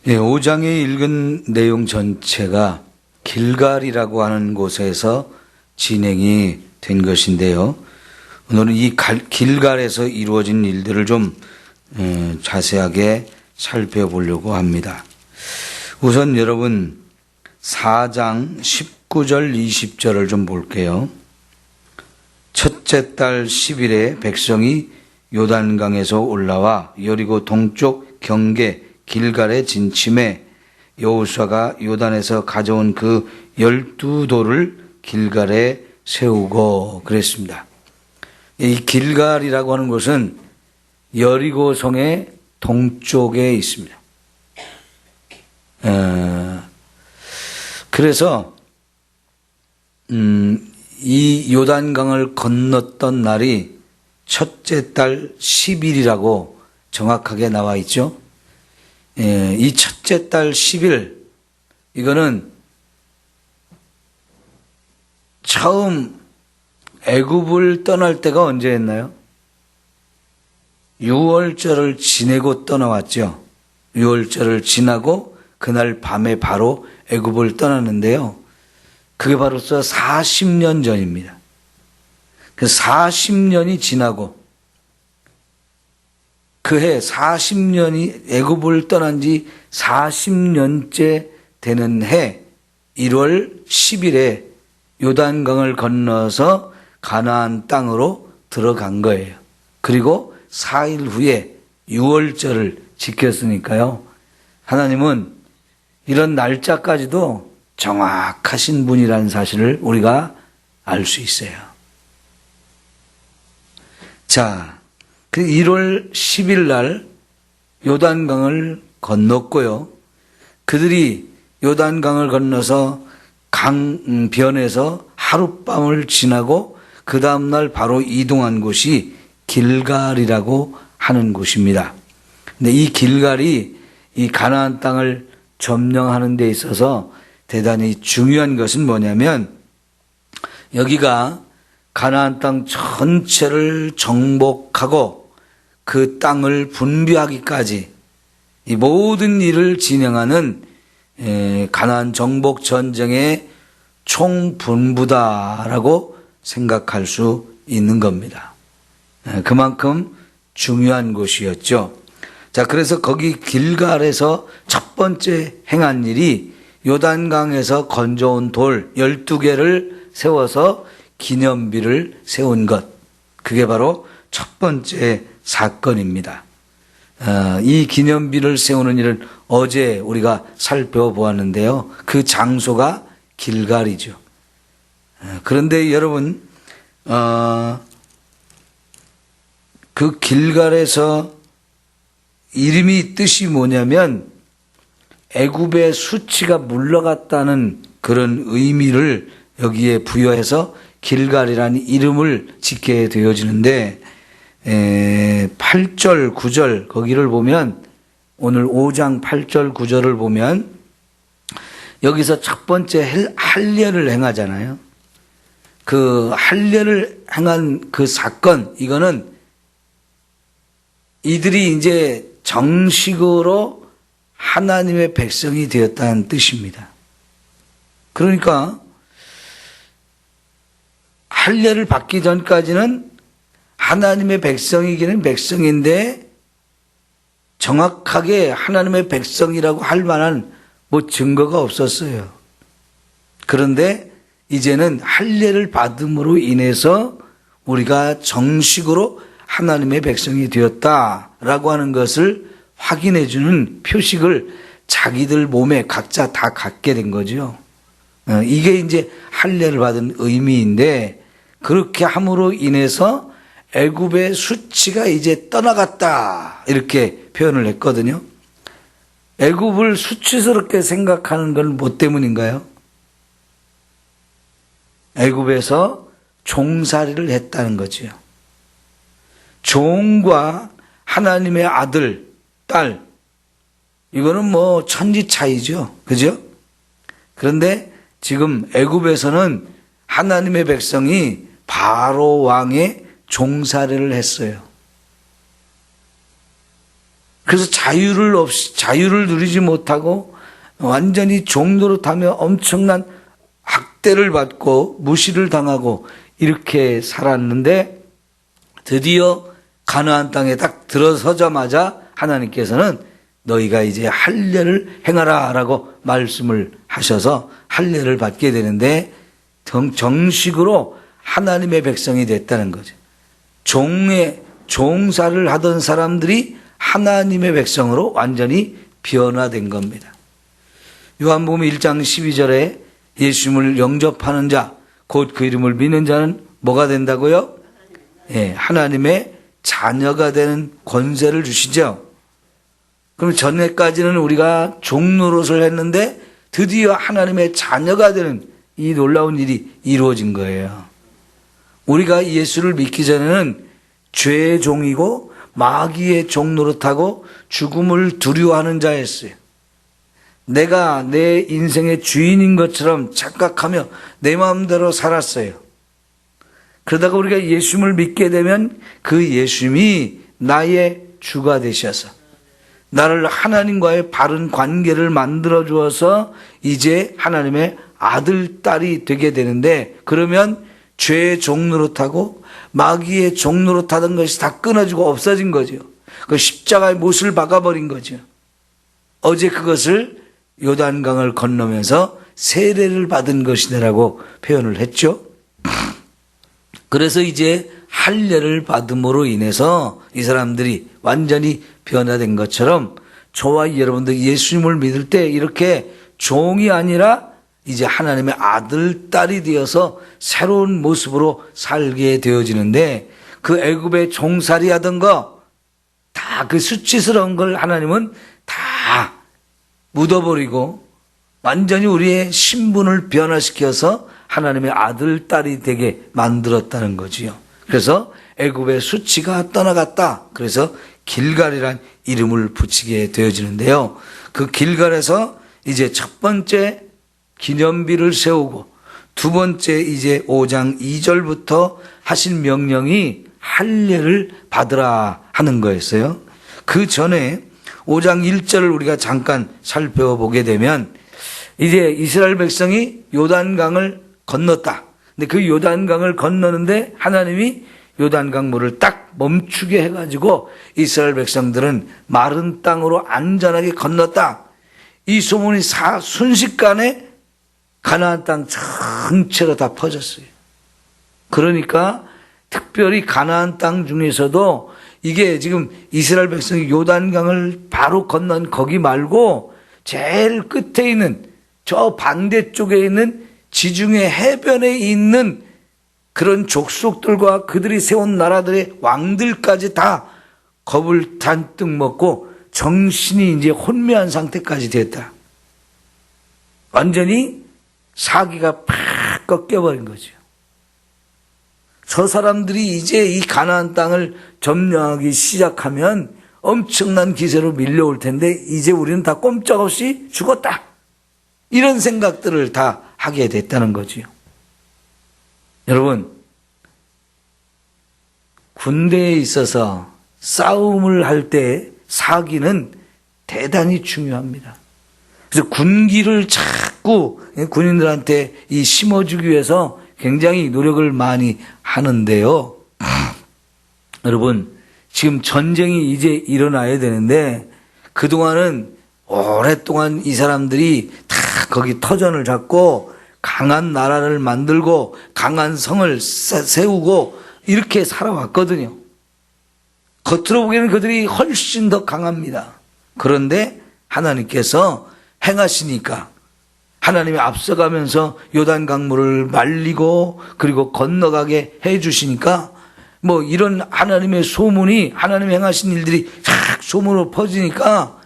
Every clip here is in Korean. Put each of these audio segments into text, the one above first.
예, 5장에 읽은 내용 전체가 길갈이라고 하는 곳에서 진행이 된 것인데요. 오늘은 이 길갈에서 이루어진 일들을 좀 자세하게 살펴보려고 합니다. 우선 여러분 4장 19절 20절을 좀 볼게요. 첫째 달 10일에 백성이 요단강에서 올라와 여리고 동쪽 경계 길갈에 진침해 여호수아가 요단에서 가져온 그 12돌을 길갈에 세우고 그랬습니다. 이 길갈이라고 하는 곳은 여리고성의 동쪽에 있습니다. 그래서 이 요단강을 건넜던 날이 첫째 달 10일이라고 정확하게 나와 있죠. 이 첫째 달 10일, 이거는 처음 애굽을 떠날 때가 언제였나요? 6월절을 지내고 떠나왔죠. 6월절을 지나고 그날 밤에 바로 애굽을 떠났는데요. 그게 바로서 40년 전입니다. 그 40년이 지나고 그해 40년이 애굽을 떠난 지 40년째 되는 해 1월 10일에 요단강을 건너서 가나안 땅으로 들어간 거예요. 그리고 4일 후에 6월절을 지켰으니까요. 하나님은 이런 날짜까지도 정확하신 분이라는 사실을 우리가 알 수 있어요. 자, 그 1월 10일 날 요단강을 건넜고요. 그들이 요단강을 건너서 강변에서 하룻밤을 지나고 그 다음날 바로 이동한 곳이 길갈이라고 하는 곳입니다. 근데 이 길갈이 이 가나안 땅을 점령하는 데 있어서 대단히 중요한 것은 뭐냐면 여기가 가나안 땅 전체를 정복하고 그 땅을 분배하기까지 이 모든 일을 진행하는 가나안 정복 전쟁의 총분부다라고 생각할 수 있는 겁니다. 그만큼 중요한 곳이었죠. 자, 그래서 거기 길갈에서 첫 번째 행한 일이 요단강에서 건져온 돌 12개를 세워서 기념비를 세운 것. 그게 바로 첫 번째 사건입니다. 이 기념비를 세우는 일은 어제 우리가 살펴보았는데요. 그 장소가 길갈이죠. 그런데 여러분, 그 길갈에서 이름이 뜻이 뭐냐면 애굽의 수치가 물러갔다는 그런 의미를 여기에 부여해서 길갈이라는 이름을 짓게 되어지는데 8절 9절 거기를 보면 오늘 5장 8절 9절을 보면 여기서 첫 번째 할례를 행하잖아요. 그 할례를 행한 그 사건, 이거는 이들이 이제 정식으로 하나님의 백성이 되었다는 뜻입니다. 그러니까 할례를 받기 전까지는 하나님의 백성이기는 백성인데 정확하게 하나님의 백성이라고 할 만한 뭐 증거가 없었어요. 그런데 이제는 할례를 받음으로 인해서 우리가 정식으로 하나님의 백성이 되었다라고 하는 것을 확인해 주는 표식을 자기들 몸에 각자 다 갖게 된 거죠. 이게 이제 할례를 받은 의미인데 그렇게 함으로 인해서 애굽의 수치가 이제 떠나갔다 이렇게 표현을 했거든요. 애굽을 수치스럽게 생각하는 건 뭐 때문인가요? 애굽에서 종살이를 했다는 거죠. 종과 하나님의 아들, 딸, 이거는 뭐 천지 차이죠. 그죠? 그런데 지금 애굽에서는 하나님의 백성이 바로 왕의 종살이를 했어요. 그래서 자유를 누리지 못하고 완전히 종노릇하며 엄청난 학대를 받고 무시를 당하고 이렇게 살았는데 드디어 가나안 땅에 딱 들어서자마자 하나님께서는 너희가 이제 할례를 행하라 라고 말씀을 하셔서 할례를 받게 되는데 정식으로 하나님의 백성이 됐다는 거죠. 종사를 하던 사람들이 하나님의 백성으로 완전히 변화된 겁니다. 요한복음 1장 12절에 예수님을 영접하는 자, 곧 그 이름을 믿는 자는 뭐가 된다고요? 예, 하나님의 자녀가 되는 권세를 주시죠. 그럼 전에까지는 우리가 종노릇을 했는데 드디어 하나님의 자녀가 되는 이 놀라운 일이 이루어진 거예요. 우리가 예수를 믿기 전에는 죄의 종이고 마귀의 종노릇하고 죽음을 두려워하는 자였어요. 내가 내 인생의 주인인 것처럼 착각하며 내 마음대로 살았어요. 그러다가 우리가 예수님을 믿게 되면 그 예수님이 나의 주가 되셔서 나를 하나님과의 바른 관계를 만들어 주어서 이제 하나님의 아들, 딸이 되게 되는데, 그러면 죄의 종노릇하고 마귀의 종노릇하던 것이 다 끊어지고 없어진 거죠. 그 십자가의 못을 박아버린 거죠. 어제 그것을 요단강을 건너면서 세례를 받은 것이라고 표현을 했죠. 그래서 이제 할례를 받음으로 인해서 이 사람들이 완전히 변화된 것처럼 저와 여러분들 예수님을 믿을 때 이렇게 종이 아니라 이제 하나님의 아들, 딸이 되어서 새로운 모습으로 살게 되어지는데, 그 애굽의 종살이 하던 거 다 그 수치스러운 걸 하나님은 다 묻어버리고 완전히 우리의 신분을 변화시켜서 하나님의 아들, 딸이 되게 만들었다는 거지요. 그래서 애굽의 수치가 떠나갔다. 그래서 길갈이란 이름을 붙이게 되어지는데요. 그 길갈에서 이제 첫 번째 기념비를 세우고 두 번째 이제 5장 2절부터 하신 명령이 할례를 받으라 하는 거였어요. 그 전에 5장 1절을 우리가 잠깐 살펴보게 되면 이제 이스라엘 백성이 요단강을 건넜다. 근데 그 요단강을 건너는데 하나님이 요단강 물을 딱 멈추게 해가지고 이스라엘 백성들은 마른 땅으로 안전하게 건넜다. 이 소문이 순식간에 가나안 땅 전체로 다 퍼졌어요. 그러니까 특별히 가나안 땅 중에서도 이게 지금 이스라엘 백성이 요단강을 바로 건넌 거기 말고 제일 끝에 있는 저 반대쪽에 있는 지중해 해변에 있는 그런 족속들과 그들이 세운 나라들의 왕들까지 다 겁을 잔뜩 먹고 정신이 이제 혼미한 상태까지 됐다. 완전히 사기가 팍 꺾여버린 거죠. 저 사람들이 이제 이 가나안 땅을 점령하기 시작하면 엄청난 기세로 밀려올 텐데 이제 우리는 다 꼼짝없이 죽었다. 이런 생각들을 다 하게 됐다는 거지요. 여러분, 군대에 있어서 싸움을 할 때 사기는 대단히 중요합니다. 그래서 군기를 자꾸 군인들한테 심어주기 위해서 굉장히 노력을 많이 하는데요. 여러분, 지금 전쟁이 이제 일어나야 되는데 그동안은 오랫동안 이 사람들이 다 거기 터전을 잡고 강한 나라를 만들고 강한 성을 세우고 이렇게 살아왔거든요. 겉으로 보기에는 그들이 훨씬 더 강합니다. 그런데 하나님께서 행하시니까 하나님이 앞서가면서 요단 강물을 말리고 그리고 건너가게 해 주시니까 뭐 이런 하나님의 소문이 하나님이 행하신 일들이 쫙 소문으로 퍼지니까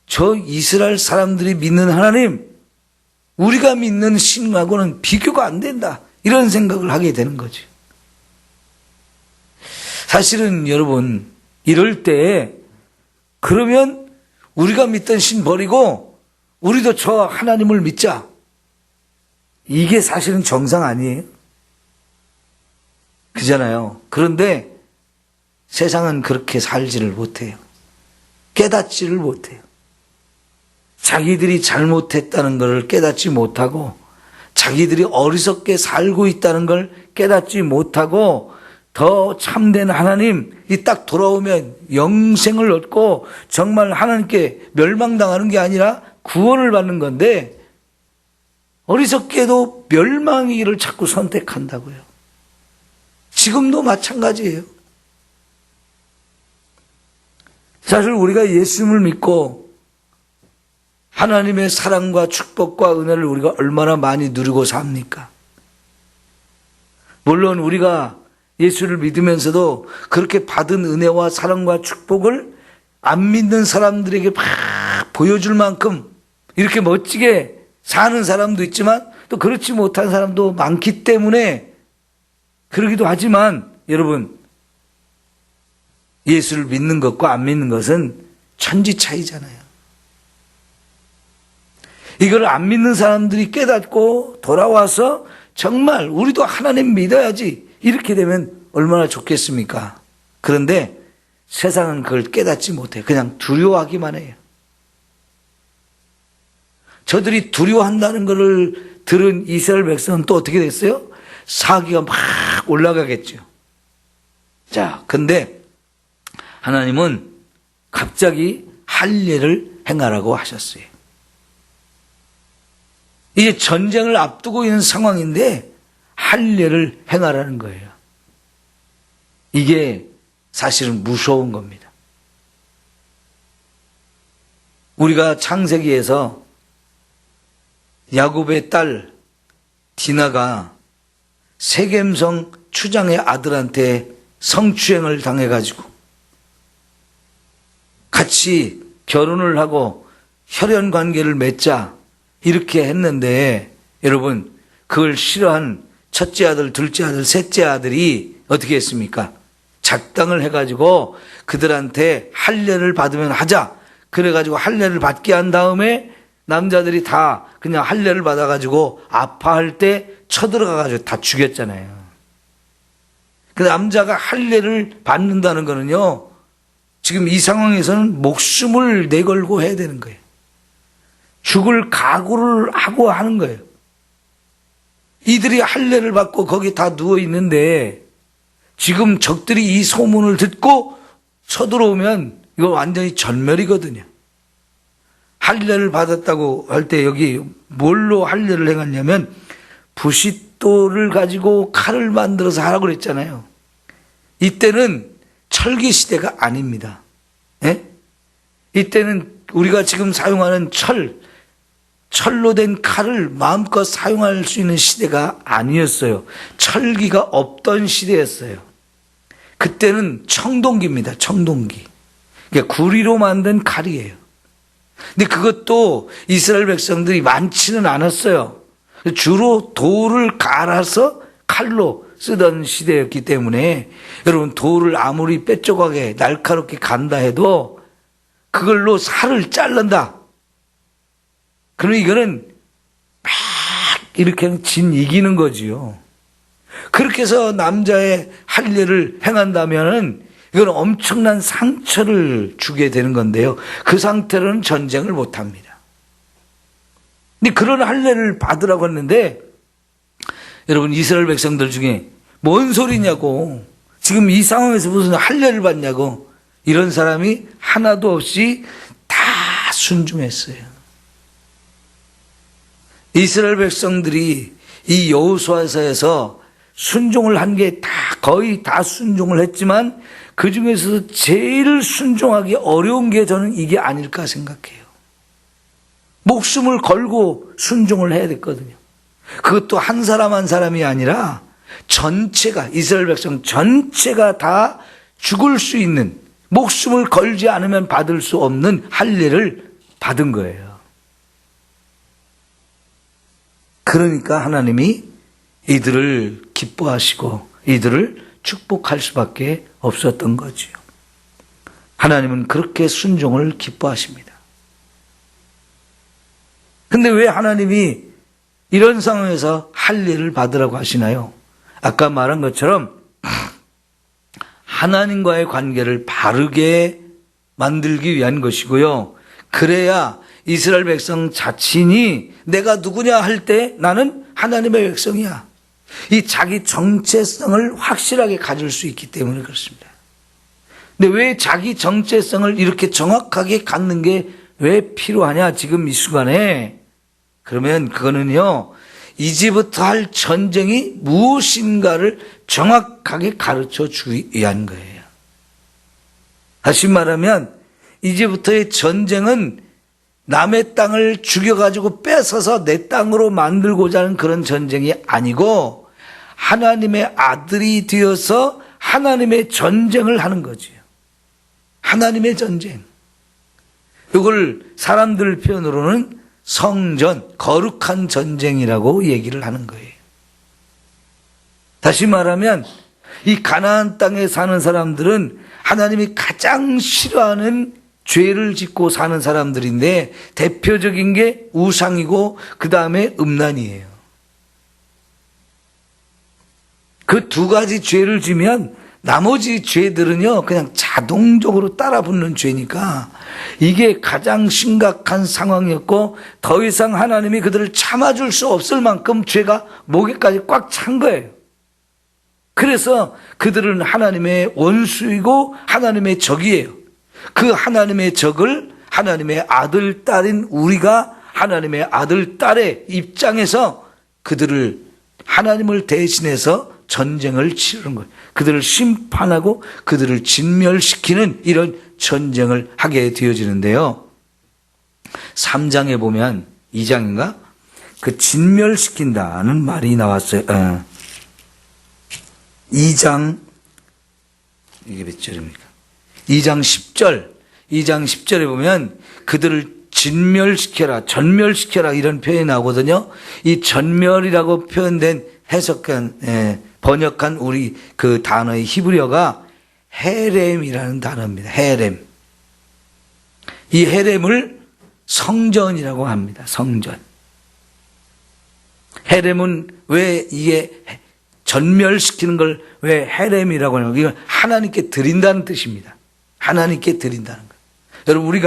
저 이스라엘 사람들이 믿는 하나님, 우리가 믿는 신하고는 비교가 안 된다. 이런 생각을 하게 되는 거죠. 사실은 여러분, 이럴 때 그러면 우리가 믿던 신 버리고 우리도 저 하나님을 믿자. 이게 사실은 정상 아니에요? 그잖아요. 그런데 세상은 그렇게 살지를 못해요. 깨닫지를 못해요. 자기들이 잘못했다는 것을 깨닫지 못하고 자기들이 어리석게 살고 있다는 걸 깨닫지 못하고 더 참된 하나님이 딱 돌아오면 영생을 얻고 정말 하나님께 멸망당하는 게 아니라 구원을 받는 건데 어리석게도 멸망의 길을 자꾸 선택한다고요. 지금도 마찬가지예요. 사실 우리가 예수님을 믿고 하나님의 사랑과 축복과 은혜를 우리가 얼마나 많이 누리고 삽니까? 물론 우리가 예수를 믿으면서도 그렇게 받은 은혜와 사랑과 축복을 안 믿는 사람들에게 막 보여줄 만큼 이렇게 멋지게 사는 사람도 있지만 또 그렇지 못한 사람도 많기 때문에 그러기도 하지만 여러분, 예수를 믿는 것과 안 믿는 것은 천지 차이잖아요. 이걸 안 믿는 사람들이 깨닫고 돌아와서 정말 우리도 하나님 믿어야지 이렇게 되면 얼마나 좋겠습니까? 그런데 세상은 그걸 깨닫지 못해요. 그냥 두려워하기만 해요. 저들이 두려워한다는 것을 들은 이스라엘 백성은 또 어떻게 됐어요? 사기가 막 올라가겠죠. 자, 근데 하나님은 갑자기 할례를 행하라고 하셨어요. 이제 전쟁을 앞두고 있는 상황인데 할례를 행하라는 거예요. 이게 사실은 무서운 겁니다. 우리가 창세기에서 야곱의 딸 디나가 세겜성 추장의 아들한테 성추행을 당해가지고 같이 결혼을 하고 혈연 관계를 맺자 이렇게 했는데 여러분, 그걸 싫어한 첫째 아들, 둘째 아들, 셋째 아들이 어떻게 했습니까? 작당을 해가지고 그들한테 할례를 받으면 하자. 그래가지고 할례를 받게 한 다음에 남자들이 다 그냥 할례를 받아가지고 아파할 때 쳐들어가가지고 다 죽였잖아요. 그 남자가 할례를 받는다는 거는요, 지금 이 상황에서는 목숨을 내걸고 해야 되는 거예요. 죽을 각오를 하고 하는 거예요. 이들이 할례를 받고 거기 다 누워 있는데 지금 적들이 이 소문을 듣고 쳐들어오면 이거 완전히 전멸이거든요. 할례를 받았다고 할 때 여기 뭘로 할례를 행했냐면 부싯돌을 가지고 칼을 만들어서 하라고 그랬잖아요. 이때는 철기 시대가 아닙니다. 예? 이때는 우리가 지금 사용하는 철로 된 칼을 마음껏 사용할 수 있는 시대가 아니었어요. 철기가 없던 시대였어요. 그때는 청동기입니다. 청동기. 그러니까 구리로 만든 칼이에요. 근데 그것도 이스라엘 백성들이 많지는 않았어요. 주로 돌을 갈아서 칼로 쓰던 시대였기 때문에 여러분, 돌을 아무리 뾰족하게 날카롭게 간다 해도 그걸로 살을 자른다. 그럼 이거는 막 이렇게 진 이기는 거지요. 그렇게 해서 남자의 할례를 행한다면은 이건 엄청난 상처를 주게 되는 건데요. 그 상태로는 전쟁을 못 합니다. 근데 그런 할례를 받으라고 했는데 여러분, 이스라엘 백성들 중에 뭔 소리냐고, 지금 이 상황에서 무슨 할례를 받냐고, 이런 사람이 하나도 없이 다 순종했어요. 이스라엘 백성들이 이 여호수아서에서 순종을 한 게 거의 다 순종을 했지만 그 중에서도 제일 순종하기 어려운 게 저는 이게 아닐까 생각해요. 목숨을 걸고 순종을 해야 됐거든요. 그것도 한 사람 한 사람이 아니라 전체가, 이스라엘 백성 전체가 다 죽을 수 있는, 목숨을 걸지 않으면 받을 수 없는 할례를 받은 거예요. 그러니까 하나님이 이들을 기뻐하시고 이들을 축복할 수밖에 없었던 거지요. 하나님은 그렇게 순종을 기뻐하십니다. 근데 왜 하나님이 이런 상황에서 할례를 받으라고 하시나요? 아까 말한 것처럼 하나님과의 관계를 바르게 만들기 위한 것이고요. 그래야 이스라엘 백성 자신이 내가 누구냐 할 때 나는 하나님의 백성이야. 이 자기 정체성을 확실하게 가질 수 있기 때문에 그렇습니다. 근데 왜 자기 정체성을 이렇게 정확하게 갖는 게 왜 필요하냐 지금 이 순간에. 그러면 그거는요, 이제부터 할 전쟁이 무엇인가를 정확하게 가르쳐 주기 위한 거예요. 다시 말하면 이제부터의 전쟁은 남의 땅을 죽여가지고 뺏어서 내 땅으로 만들고자 하는 그런 전쟁이 아니고 하나님의 아들이 되어서 하나님의 전쟁을 하는 거지요. 하나님의 전쟁. 이걸 사람들 표현으로는 성전, 거룩한 전쟁이라고 얘기를 하는 거예요. 다시 말하면 이 가나안 땅에 사는 사람들은 하나님이 가장 싫어하는 죄를 짓고 사는 사람들인데 대표적인 게 우상이고 그 다음에 음란이에요. 그 두 가지 죄를 지면 나머지 죄들은요 그냥 자동적으로 따라붙는 죄니까 이게 가장 심각한 상황이었고 더 이상 하나님이 그들을 참아줄 수 없을 만큼 죄가 목에까지 꽉 찬 거예요. 그래서 그들은 하나님의 원수이고 하나님의 적이에요. 그 하나님의 적을 하나님의 아들, 딸인 우리가 하나님의 아들, 딸의 입장에서 그들을 하나님을 대신해서 전쟁을 치르는 거예요. 그들을 심판하고 그들을 진멸시키는 이런 전쟁을 하게 되어지는데요. 3장에 보면 2장인가? 그 진멸시킨다는 말이 나왔어요. 2장 이게 몇 절입니까? 2장 10절. 2장 10절에 보면 그들을 진멸시켜라, 전멸시켜라 이런 표현이 나오거든요. 이 전멸이라고 표현된 해석한 번역한 우리 그 단어의 히브리어가 헤렘이라는 단어입니다. 헤렘. 이 헤렘을 성전이라고 합니다. 성전. 헤렘은 왜 이게 전멸시키는 걸 왜 헤렘이라고 하냐면 이건 하나님께 드린다는 뜻입니다. 하나님께 드린다는 것. 여러분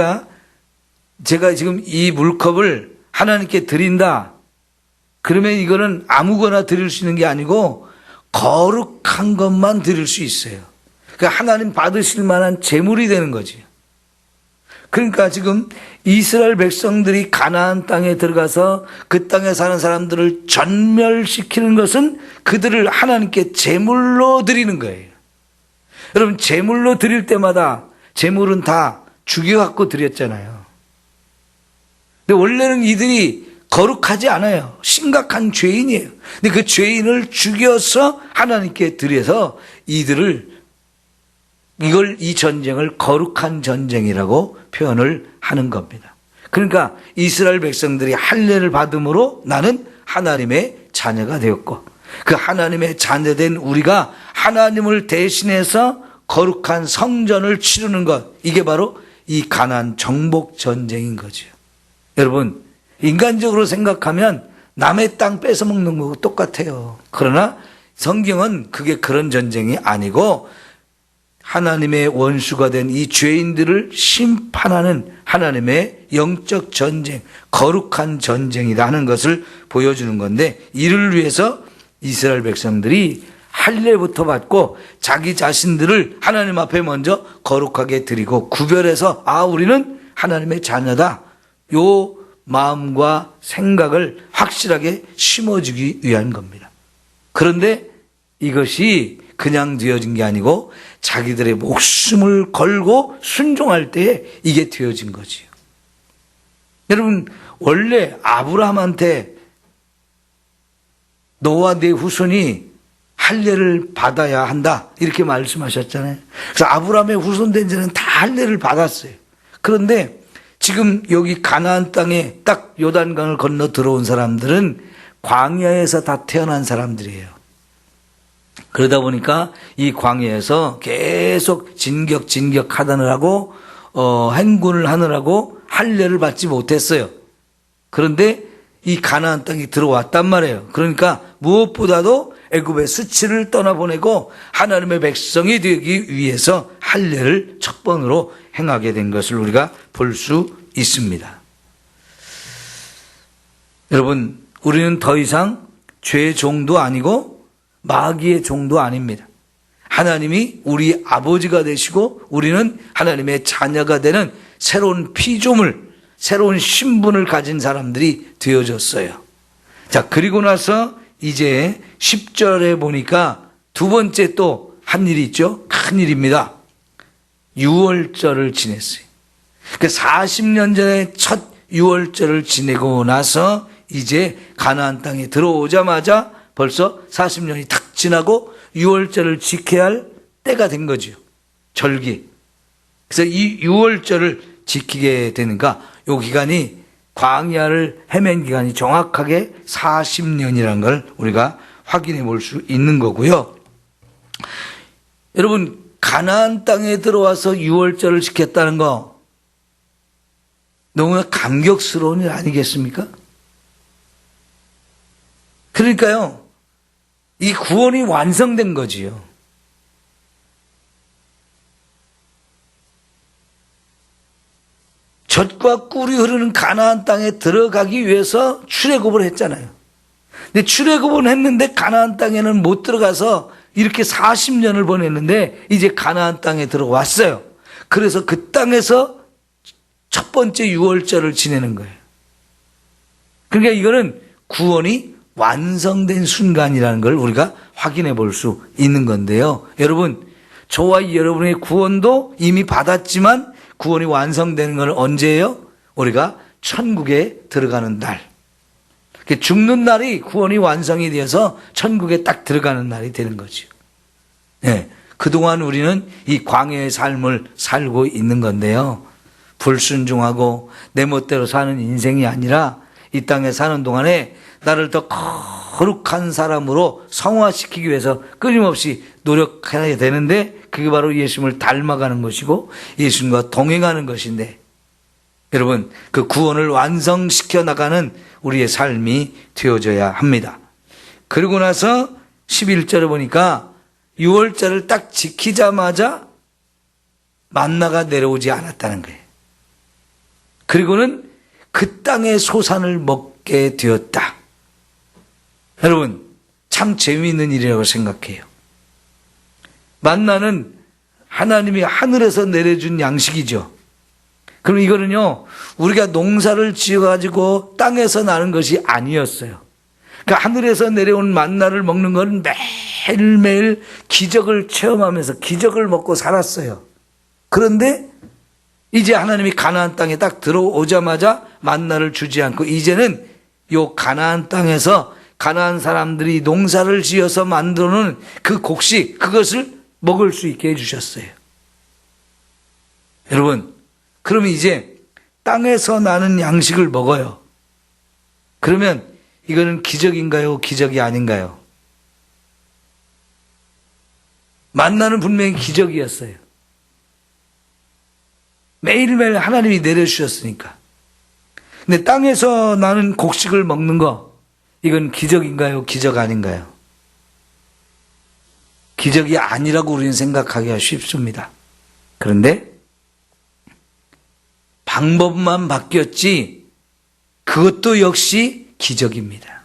제가 지금 이 물컵을 하나님께 드린다. 그러면 이거는 아무거나 드릴 수 있는 게 아니고 거룩한 것만 드릴 수 있어요. 그러니까 하나님 받으실 만한 제물이 되는 거지. 그러니까 지금 이스라엘 백성들이 가나안 땅에 들어가서 그 땅에 사는 사람들을 전멸시키는 것은 그들을 하나님께 제물로 드리는 거예요. 여러분 제물로 드릴 때마다 제물은 다 죽여갖고 드렸잖아요. 근데 원래는 이들이 거룩하지 않아요. 심각한 죄인이에요. 근데 그 죄인을 죽여서 하나님께 드려서 이 전쟁을 거룩한 전쟁이라고 표현을 하는 겁니다. 그러니까 이스라엘 백성들이 할례를 받음으로 나는 하나님의 자녀가 되었고 그 하나님의 자녀된 우리가 하나님을 대신해서 거룩한 성전을 치르는 것, 이게 바로 이 가나안 정복 전쟁인 거죠. 여러분 인간적으로 생각하면 남의 땅 뺏어먹는 거하고 똑같아요. 그러나 성경은 그게 그런 전쟁이 아니고 하나님의 원수가 된 이 죄인들을 심판하는 하나님의 영적 전쟁, 거룩한 전쟁이다 하는 것을 보여주는 건데 이를 위해서 이스라엘 백성들이 할례부터 받고 자기 자신들을 하나님 앞에 먼저 거룩하게 드리고 구별해서 우리는 하나님의 자녀다. 요 마음과 생각을 확실하게 심어주기 위한 겁니다. 그런데 이것이 그냥 되어진 게 아니고 자기들의 목숨을 걸고 순종할 때에 이게 되어진 거지요. 여러분 원래 아브라함한테 너와 네 후손이 할례를 받아야 한다 이렇게 말씀하셨잖아요. 그래서 아브라함의 후손된 자는 다 할례를 받았어요. 그런데 지금 여기 가나안 땅에 딱 요단강을 건너 들어온 사람들은 광야에서 다 태어난 사람들이에요. 그러다 보니까 이 광야에서 계속 진격하느라고 행군을 하느라고 할례를 받지 못했어요. 그런데 이 가나안 땅에 들어왔단 말이에요. 그러니까 무엇보다도 애굽의 수치를 떠나보내고 하나님의 백성이 되기 위해서 할례를 첫 번으로 행하게 된 것을 우리가 볼 수 있습니다. 여러분, 우리는 더 이상 죄의 종도 아니고 마귀의 종도 아닙니다. 하나님이 우리 아버지가 되시고 우리는 하나님의 자녀가 되는 새로운 피조물, 새로운 신분을 가진 사람들이 되어졌어요. 자, 그리고 나서 이제 10절에 보니까 두 번째 또 한 일이 있죠. 큰 일입니다. 유월절을 지냈어요. 40년 전에 첫 유월절을 지내고 나서 이제 가나안 땅에 들어오자마자 벌써 40년이 탁 지나고 유월절을 지켜야 할 때가 된 거죠. 절기. 그래서 이 유월절을 지키게 되는가, 요 기간이 광야를 헤맨 기간이 정확하게 40년이라는 걸 우리가 확인해 볼 수 있는 거고요. 여러분, 가나안 땅에 들어와서 유월절을 지켰다는 거 너무나 감격스러운 일 아니겠습니까? 그러니까요, 이 구원이 완성된 거지요. 젖과 꿀이 흐르는 가나안 땅에 들어가기 위해서 출애굽을 했잖아요. 근데 출애굽은 했는데 가나안 땅에는 못 들어가서 이렇게 40년을 보냈는데 이제 가나안 땅에 들어왔어요. 그래서 그 땅에서 첫 번째 유월절을 지내는 거예요. 그러니까 이거는 구원이 완성된 순간이라는 걸 우리가 확인해 볼 수 있는 건데요. 여러분, 저와 여러분의 구원도 이미 받았지만 구원이 완성되는 건 언제예요? 우리가 천국에 들어가는 날. 죽는 날이 구원이 완성이 되어서 천국에 딱 들어가는 날이 되는 거죠. 네, 그동안 우리는 이 광야의 삶을 살고 있는 건데요. 불순종하고 내 멋대로 사는 인생이 아니라 이 땅에 사는 동안에 나를 더 거룩한 사람으로 성화시키기 위해서 끊임없이 노력해야 되는데 그게 바로 예수님을 닮아가는 것이고 예수님과 동행하는 것인데, 여러분, 그 구원을 완성시켜 나가는 우리의 삶이 되어져야 합니다. 그리고 나서 11절에 보니까 6월절을 딱 지키자마자 만나가 내려오지 않았다는 거예요. 그리고는 그 땅의 소산을 먹게 되었다. 여러분, 참 재미있는 일이라고 생각해요. 만나는 하나님이 하늘에서 내려준 양식이죠. 그럼 이거는요, 우리가 농사를 지어가지고 땅에서 나는 것이 아니었어요. 그러니까 하늘에서 내려온 만나를 먹는 건 매일매일 기적을 체험하면서 기적을 먹고 살았어요. 그런데 이제 하나님이 가나안 땅에 딱 들어오자마자 만나를 주지 않고 이제는 요 가나안 땅에서 가나안 사람들이 농사를 지어서 만들어놓은 그 곡식, 그것을 먹을 수 있게 해주셨어요. 여러분, 그러면 이제 땅에서 나는 양식을 먹어요. 그러면 이거는 기적인가요? 기적이 아닌가요? 만나는 분명히 기적이었어요. 매일매일 하나님이 내려주셨으니까. 근데 땅에서 나는 곡식을 먹는 거, 이건 기적인가요? 기적 아닌가요? 기적이 아니라고 우리는 생각하기가 쉽습니다. 그런데 방법만 바뀌었지 그것도 역시 기적입니다.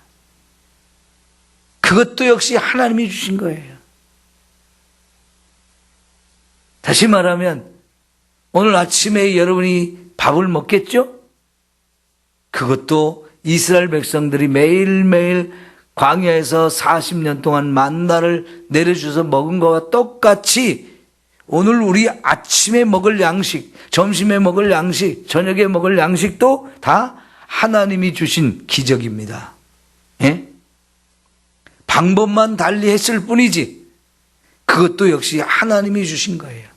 그것도 역시 하나님이 주신 거예요. 다시 말하면 오늘 아침에 여러분이 밥을 먹겠죠? 그것도 이스라엘 백성들이 매일매일 광야에서 40년 동안 만나를 내려주셔서 먹은 것과 똑같이 오늘 우리 아침에 먹을 양식, 점심에 먹을 양식, 저녁에 먹을 양식도 다 하나님이 주신 기적입니다. 예? 방법만 달리 했을 뿐이지 그것도 역시 하나님이 주신 거예요.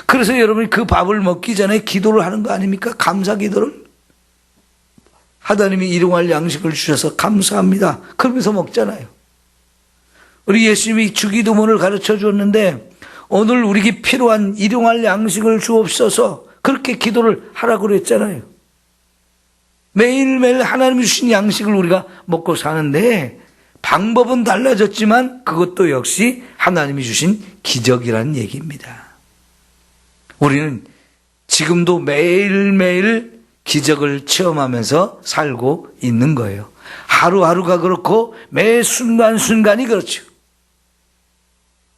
그래서 여러분이 그 밥을 먹기 전에 기도를 하는 거 아닙니까? 감사 기도를. 하나님이 일용할 양식을 주셔서 감사합니다. 그러면서 먹잖아요. 우리 예수님이 주기도문을 가르쳐 주었는데 오늘 우리에게 필요한 일용할 양식을 주옵소서 그렇게 기도를 하라고 그랬잖아요. 매일매일 하나님이 주신 양식을 우리가 먹고 사는데 방법은 달라졌지만 그것도 역시 하나님이 주신 기적이라는 얘기입니다. 우리는 지금도 매일매일 기적을 체험하면서 살고 있는 거예요. 하루하루가 그렇고 매 순간순간이 그렇죠.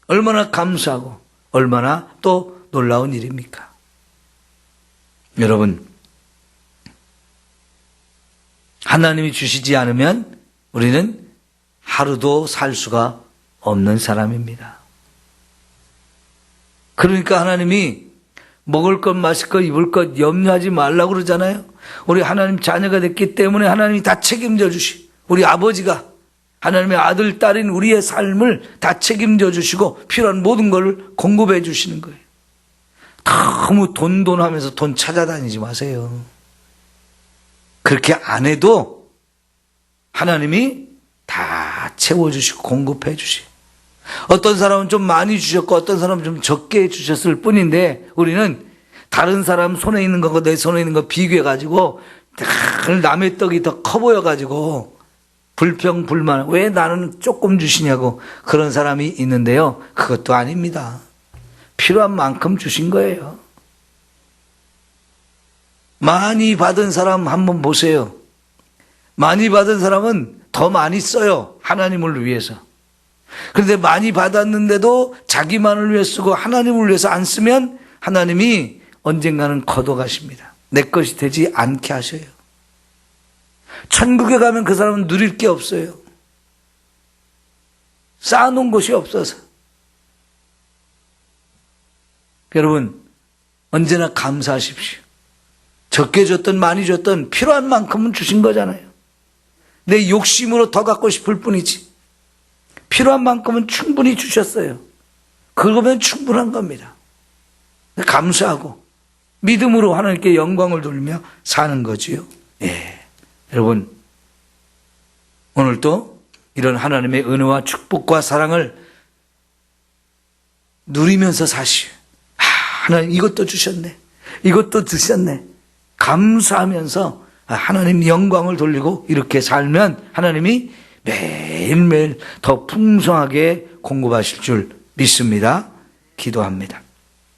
얼마나 감사하고 얼마나 또 놀라운 일입니까? 여러분, 하나님이 주시지 않으면 우리는 하루도 살 수가 없는 사람입니다. 그러니까 하나님이 먹을 것, 마실 것, 입을 것 염려하지 말라고 그러잖아요. 우리 하나님 자녀가 됐기 때문에 하나님이 다 책임져 주시. 우리 아버지가 하나님의 아들, 딸인 우리의 삶을 다 책임져 주시고 필요한 모든 걸 공급해 주시는 거예요. 너무 돈 하면서 돈 찾아다니지 마세요. 그렇게 안 해도 하나님이 다 채워주시고 공급해 주시고, 어떤 사람은 좀 많이 주셨고 어떤 사람은 좀 적게 주셨을 뿐인데 우리는 다른 사람 손에 있는 거고 내 손에 있는 거 비교해가지고 남의 떡이 더 커 보여가지고 불평불만, 왜 나는 조금 주시냐고 그런 사람이 있는데요. 그것도 아닙니다. 필요한 만큼 주신 거예요. 많이 받은 사람 한번 보세요. 많이 받은 사람은 더 많이 써요. 하나님을 위해서. 그런데 많이 받았는데도 자기만을 위해 쓰고 하나님을 위해서 안 쓰면 하나님이 언젠가는 걷어가십니다. 내 것이 되지 않게 하셔요. 천국에 가면 그 사람은 누릴 게 없어요. 쌓아놓은 곳이 없어서. 여러분, 언제나 감사하십시오. 적게 줬든 많이 줬든 필요한 만큼은 주신 거잖아요. 내 욕심으로 더 갖고 싶을 뿐이지 필요한 만큼은 충분히 주셨어요. 그거면 충분한 겁니다. 감사하고 믿음으로 하나님께 영광을 돌리며 사는 거지요. 예. 여러분, 오늘도 이런 하나님의 은혜와 축복과 사랑을 누리면서 사시오. 하나님 이것도 주셨네, 이것도 주셨네, 감사하면서 하나님 영광을 돌리고 이렇게 살면 하나님이 매일매일 더 풍성하게 공급하실 줄 믿습니다. 기도합니다.